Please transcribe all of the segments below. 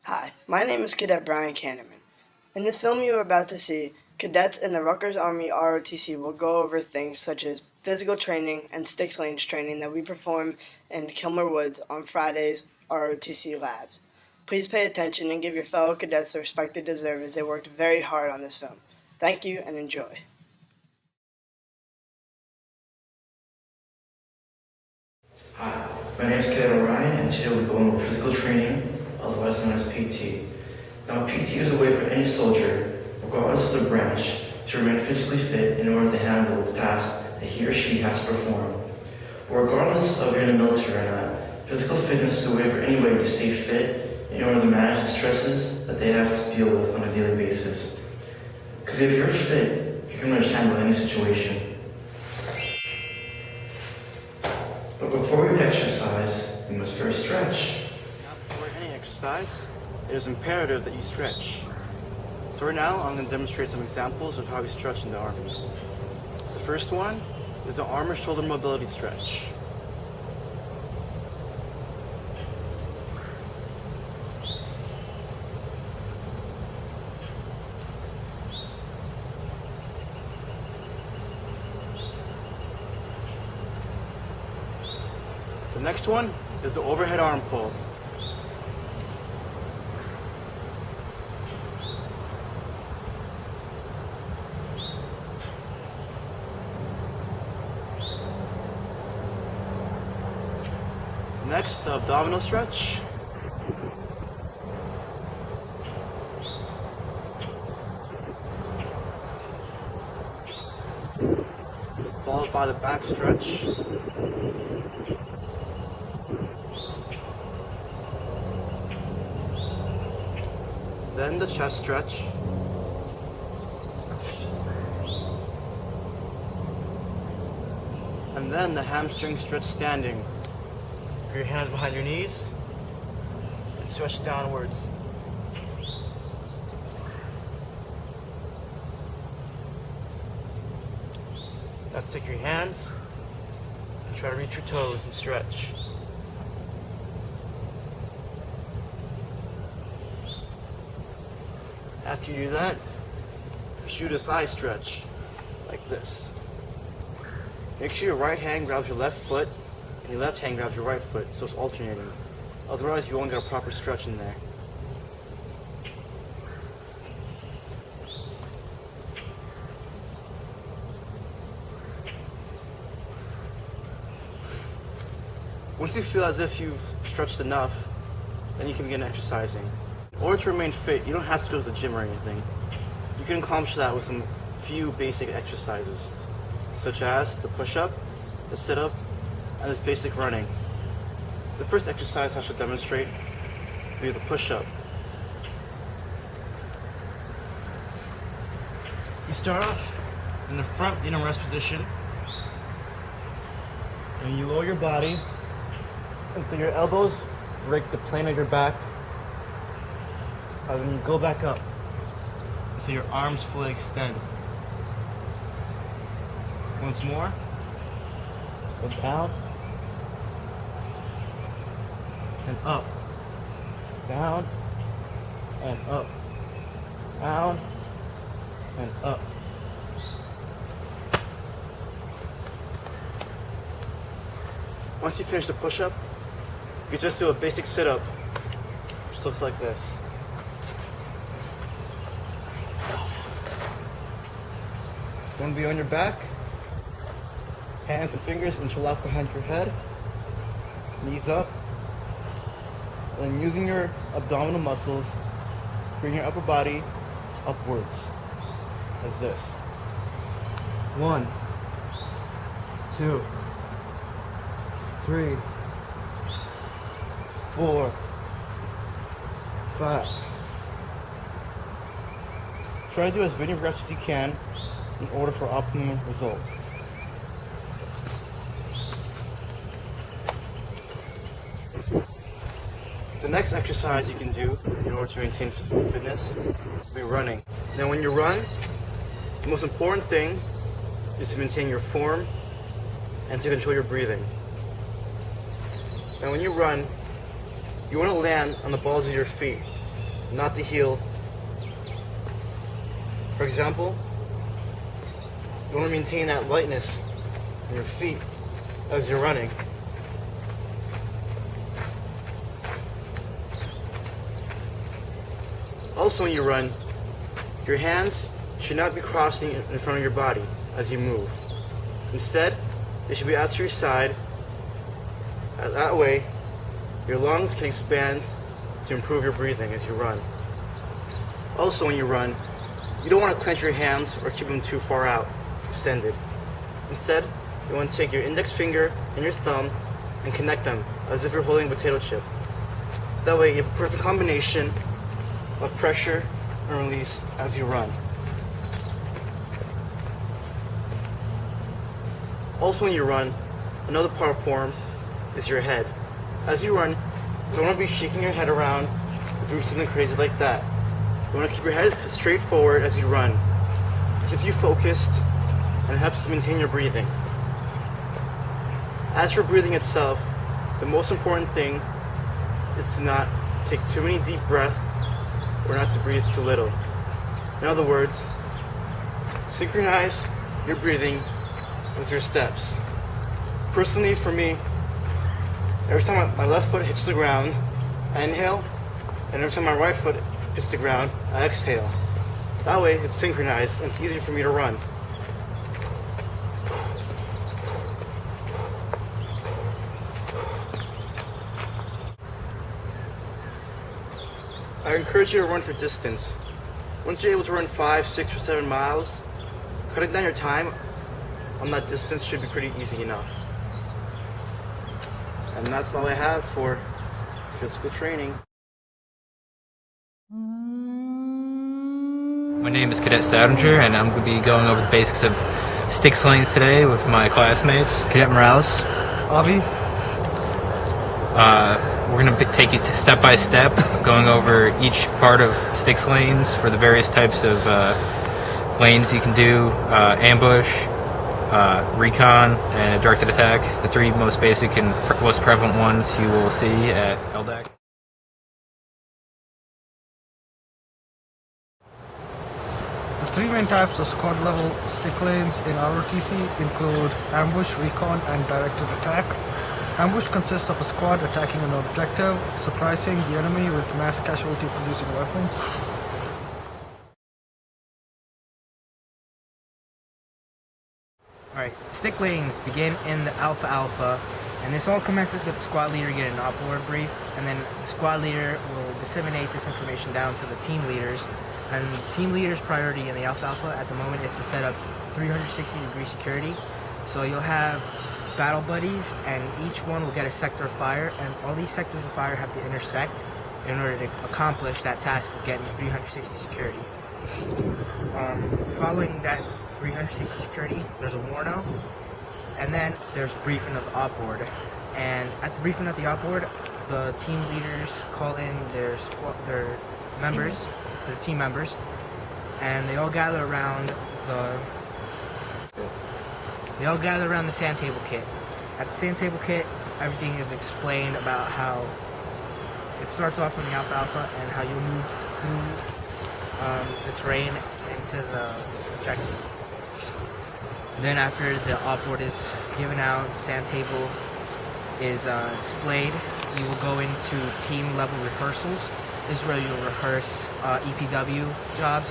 Hi, my name is Cadet Brian Canterman. In the film you are about to see, cadets in the Rutgers Army ROTC will go over things such as physical training and sticks lanes training that we perform in Kilmer Woods on Friday's ROTC labs. Please pay attention and give your fellow cadets the respect they deserve as they worked very hard on this film. Thank you and enjoy. Hi, my name is Cadet Orion, and today we're going over physical training, otherwise known as PT. Now, PT is a way for any soldier, regardless of the branch, to remain physically fit in order to handle the tasks that he or she has to perform. But regardless of you're in the military or not, physical fitness is a way for anyone to stay fit in order to manage the stresses that they have to deal with on a daily basis. Because if you're fit, you can pretty much handle any situation. But before we exercise, we must first stretch. Now, before any exercise, it is imperative that you stretch. So right now, I'm going to demonstrate some examples of how we stretch in the Army. The first one is the arm or shoulder mobility stretch. The next one is the overhead arm pull. Next, the abdominal stretch. Followed by the back stretch. Then the chest stretch. And then the hamstring stretch standing. Put your hands behind your knees and stretch downwards. Now take your hands and try to reach your toes and stretch. After you do that, shoot a thigh stretch, like this. Make sure your right hand grabs your left foot and your left hand grabs your right foot, so it's alternating. Otherwise, you won't get a proper stretch in there. Once you feel as if you've stretched enough, then you can begin exercising. In order to remain fit, you don't have to go to the gym or anything. You can accomplish that with a few basic exercises, such as the push-up, the sit-up, and this basic running. The first exercise I should demonstrate will be the push-up. You start off in the front inner rest position, and you lower your body until your elbows break the plane of your back. And then you go back up until your arms fully extend. Once more. Go down and up. Down and up. Down and up. Once you finish the push-up, you can just do a basic sit-up, which looks like this. You want to be on your back, hands and fingers interlock behind your head, knees up, and then using your abdominal muscles, bring your upper body upwards, like this. 1, 2, 3, 4, 5. Try to do as many reps as you can in order for optimum results. The next exercise you can do in order to maintain physical fitness will be running. Now when you run, the most important thing is to maintain your form and to control your breathing. Now when you run, you want to land on the balls of your feet not the heel. For example, you want to maintain that lightness in your feet as you're running. Also, when you run, your hands should not be crossing in front of your body as you move. Instead, they should be out to your side. That way, your lungs can expand to improve your breathing as you run. Also, when you run, you don't want to clench your hands or keep them too far out, extended. Instead, you want to take your index finger and your thumb and connect them as if you're holding a potato chip. That way, you have a perfect combination of pressure and release as you run. Also, when you run, another power form is your head. As you run, you don't want to be shaking your head around or doing something crazy like that. You want to keep your head straight forward as you run. It keeps you focused and it helps you maintain your breathing. As for breathing itself, the most important thing is to not take too many deep breaths or not to breathe too little. In other words, synchronize your breathing with your steps. Personally, for me, every time my left foot hits the ground, I inhale, and every time my right foot hits the ground, I exhale. That way, it's synchronized and it's easier for me to run. I encourage you to run for distance. Once you're able to run 5, 6, or 7 miles, cutting down your time on that distance should be pretty easy enough. And that's all I have for physical training. My name is Cadet Stoudinger, and I'm going to be going over the basics of stick slings today with my classmates. Cadet Morales. Avi. We're going to take you step by step, going over each part of stick slings for the various types of lanes you can do, ambush, recon, and directed attack, the three most basic and most prevalent ones you will see at LDAC. The three main types of squad level stick lanes in ROTC include ambush, recon, and directed attack. Ambush consists of a squad attacking an objective, surprising the enemy with mass casualty producing weapons. Alright, stick lanes begin in the Alpha Alpha, and this all commences with the squad leader getting an op-board brief, and then the squad leader will disseminate this information down to the team leaders, and the team leader's priority in the Alpha Alpha at the moment is to set up 360-degree security. So you'll have battle buddies, and each one will get a sector of fire, and all these sectors of fire have to intersect in order to accomplish that task of getting 360 security. Following that 360 security, there's a warno, and then there's briefing of the op-board. And at the briefing of the op-board, the team leaders call in their members, their team members, and they all gather around the sand table kit. At the sand table kit, everything is explained about how it starts off from the Alpha Alpha and how you'll move through the terrain into the objective. Then after the op-board is given out, the sand table is displayed, you will go into team level rehearsals. This is where you'll rehearse EPW jobs.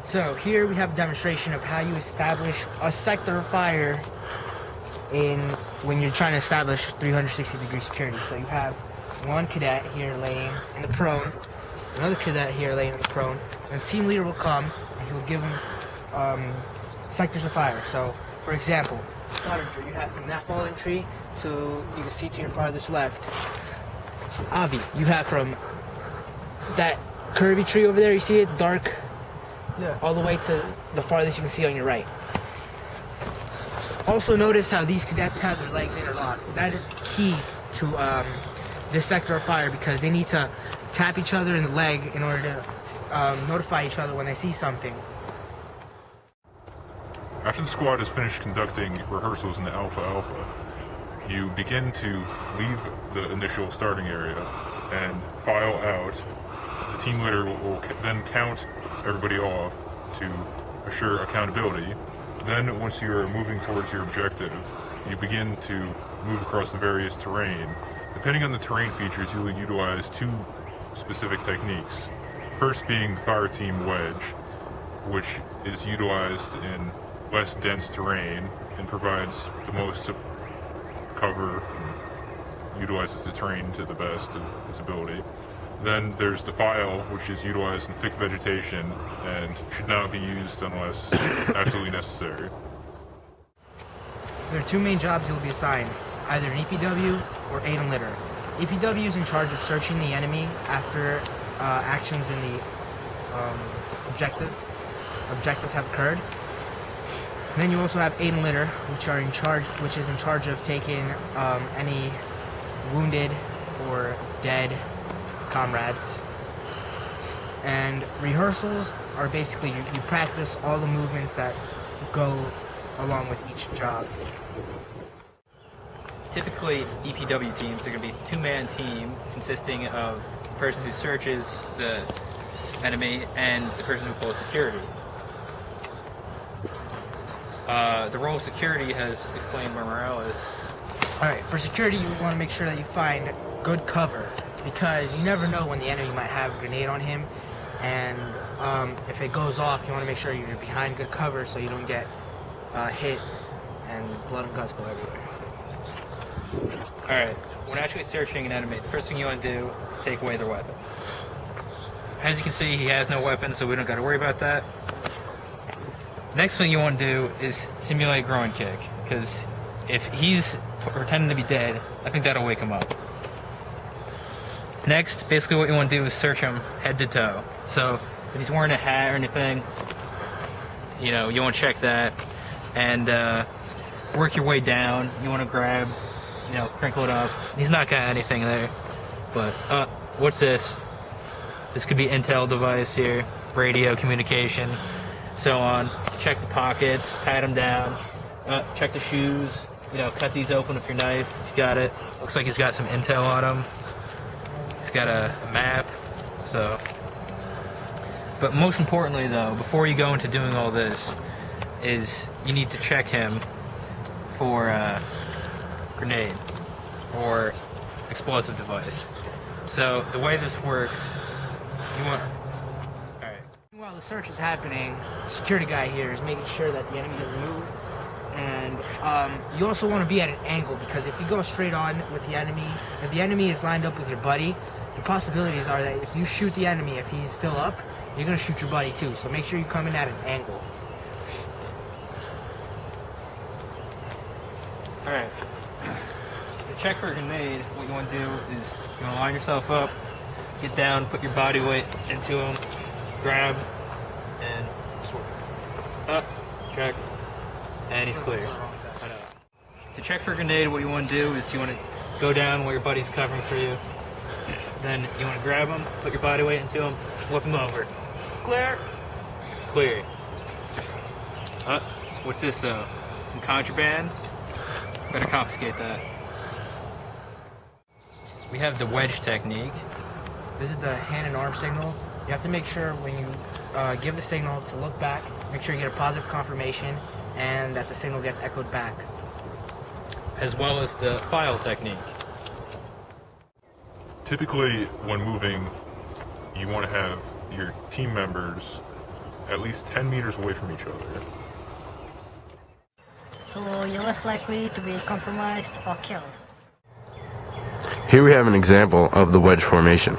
So here we have a demonstration of how you establish a sector of fire when you're trying to establish 360-degree security. So you have one cadet here laying in the prone, another cadet here laying in the prone, and the team leader will come and he will give them sectors of fire. So, for example, Stoudinger, you have from that fallen tree to, you can see to your farthest left. Avi, you have from that curvy tree over there, you see it, dark, all the way to the farthest you can see on your right. Also notice how these cadets have their legs interlocked. That is key to this sector of fire because they need to tap each other in the leg in order to notify each other when they see something. After the squad has finished conducting rehearsals in the Alpha Alpha, you begin to leave the initial starting area and file out. The team leader will then count everybody off to assure accountability. Then, once you are moving towards your objective, you begin to move across the various terrain. Depending on the terrain features, you will utilize two specific techniques. First being the fire team wedge, which is utilized in less dense terrain and provides the most cover, utilizes the terrain to the best of its ability. Then there's the file, which is utilized in thick vegetation and should not be used unless absolutely necessary. There are two main jobs you'll be assigned, either an EPW or aid and litter. EPW is in charge of searching the enemy after actions in the objective have occurred. And then you also have aid and litter, which is in charge of taking any wounded or dead comrades. And rehearsals are basically you practice all the movements that go along with each job. Typically, EPW teams are going to be a two-man team consisting of the person who searches the enemy and the person who pulls security. The role of security has explained by Morales. Alright, for security you want to make sure that you find good cover, because you never know when the enemy might have a grenade on him, and if it goes off you want to make sure you're behind good cover so you don't get hit and blood and guts go everywhere. Alright, when actually searching an enemy, the first thing you want to do is take away their weapon. As you can see, he has no weapon, so we don't got to worry about that. Next thing you want to do is simulate groin kick, because if he's pretending to be dead, I think that'll wake him up. Next, basically what you want to do is search him head to toe. So if he's wearing a hat or anything, you want to check that, and work your way down. You want to grab, crinkle it up. He's not got anything there, but what's this? This could be intel device here, radio communication, so on. Check the pockets, pat him down, check the shoes, cut these open with your knife if you got it. Looks like he's got some intel on him. He's got a map, so. But most importantly though, before you go into doing all this, is you need to check him for a grenade or explosive device. So the way this works, you want. While the search is happening, the security guy here is making sure that the enemy doesn't move. And you also want to be at an angle, because if you go straight on with the enemy, if the enemy is lined up with your buddy, the possibilities are that if you shoot the enemy, if he's still up, you're going to shoot your buddy too. So make sure you come in at an angle. Alright. To check for a grenade, what you want to do is you want to line yourself up, get down, put your body weight into him, grab, and just work. Up, check, and he's clear. To check for a grenade, what you want to do is you want to go down where your buddy's covering for you. Then you want to grab him, put your body weight into him, flip him over. Clear. It's clear. What's this though? Some contraband? Better confiscate that. We have the wedge technique. This is the hand and arm signal. You have to make sure when you give the signal to look back, make sure you get a positive confirmation and that the signal gets echoed back. As well as the file technique. Typically, when moving, you want to have your team members at least 10 meters away from each other. So you're less likely to be compromised or killed. Here we have an example of the wedge formation.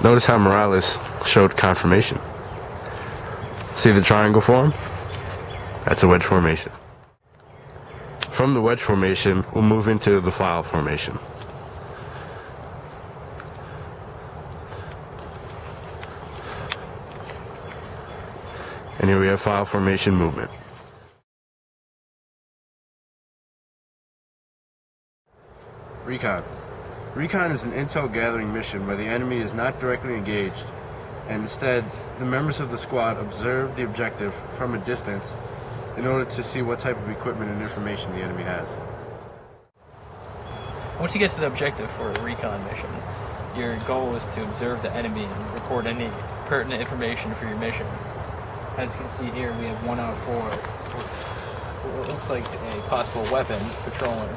Notice how Morales showed confirmation. See the triangle form? That's a wedge formation. From the wedge formation, we'll move into the file formation. And here we have file formation movement. Recon. Recon is an intel gathering mission where the enemy is not directly engaged, and instead, the members of the squad observe the objective from a distance in order to see what type of equipment and information the enemy has. Once you get to the objective for a recon mission, your goal is to observe the enemy and record any pertinent information for your mission. As you can see here, we have 1 out of 4. What looks like a possible weapon patroller.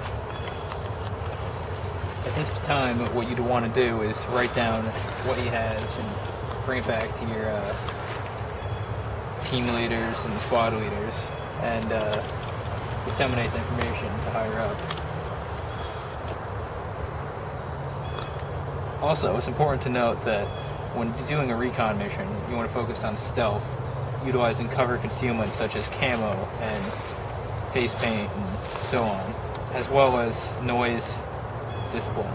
At this time, what you'd want to do is write down what he has and bring it back to your team leaders and squad leaders and disseminate the information to higher up. Also, it's important to note that when doing a recon mission, you want to focus on stealth, utilizing cover concealment such as camo and face paint and so on, as well as noise discipline.